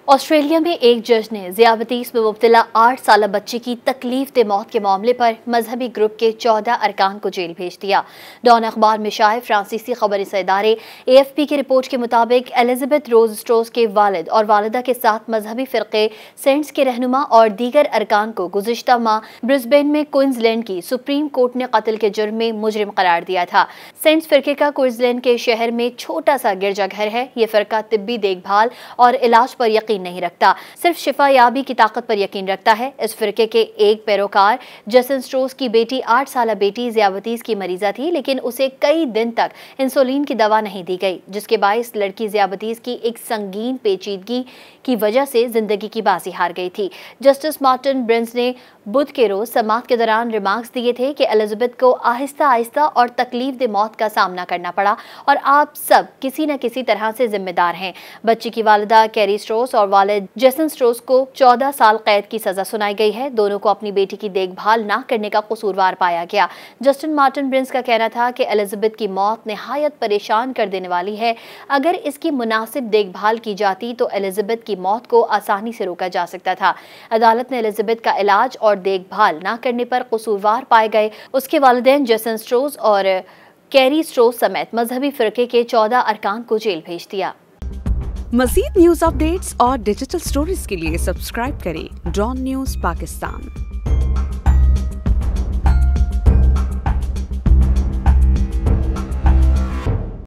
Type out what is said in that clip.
Australia में एक जज ने ज़ियादतीस में मुब्तला 8 साल बच्ची की तकलीफ मौत के मामले पर मजहबी ग्रुप के 14 अरकान को जेल भेज दिया। डॉन अखबार में शाये फ्रांसीसी खबर इदारे AFP की रिपोर्ट के मुताबिक एलिजाबेथ रोज स्ट्रोस के वालिद और वालिदा के साथ मजहबी फ़िरक़े सेंट्स के रहनुमा और दीगर अरकान को गुज़िश्ता माह ब्रिस्बेन में क्वींसलैंड की सुप्रीम कोर्ट ने कत्ल के जुर्म में मुजरिम करार दिया था। सेंट्स फ़िरक़े का क्वींसलैंड के शहर में छोटा सा गिरजाघर है। ये फ़िरक़ा तिब्बी देखभाल और इलाज पर यकीन नहीं रखता, सिर्फ शिफा याबी की ताकत पर यकीन रखता है। इस फिरके के एक पैरोकार जेसन स्ट्रोस की बेटी 8 साल बेटी ज़ियादतीस की मरीजा थी, लेकिन उसे कई दिन तक इंसुलिन की दवा नहीं दी गई, जिसके बायस लड़की ज़ियादतीस की एक संगीन पेचीदगी की वजह से जिंदगी की बाजी हार गई थी। जस्टिस मार्टिन ब्रिन्स ने बुध के रोज समाअत के दौरान रिमार्क्स दिए थे कि एलिजाबेथ को आहिस्ता आहिस्ता और तकलीफ दे मौत का सामना करना पड़ा और आप सब किसी न किसी तरह से जिम्मेदार हैं। बच्ची की वालिदा कैरी स्ट्रोस और वालिद जेसन स्ट्रोस को 14 साल कैद की सजा सुनाई गई है। दोनों को अपनी बेटी की देखभाल न करने का कसूरवार पाया गया। जस्टिस मार्टिन ब्रिन्स का कहना था कि एलिजाबेथ की मौत निहायत परेशान कर देने वाली है। अगर इसकी मुनासिब देखभाल की जाती तो एलिजाबेथ की मौत को आसानी से रोका जा सकता था। अदालत ने एलिजाबेथ का इलाज और देखभाल न करने पर कसूरवार पाए गए उसके वालिदैन जेसन स्ट्रोस और कैरी स्ट्रोस समेत मजहबी फिरके के 14 अरकान को जेल भेज दिया। मज़ीद न्यूज़ अपडेट्स और डिजिटल स्टोरीज के लिए सब्सक्राइब करें डॉन न्यूज़ पाकिस्तान।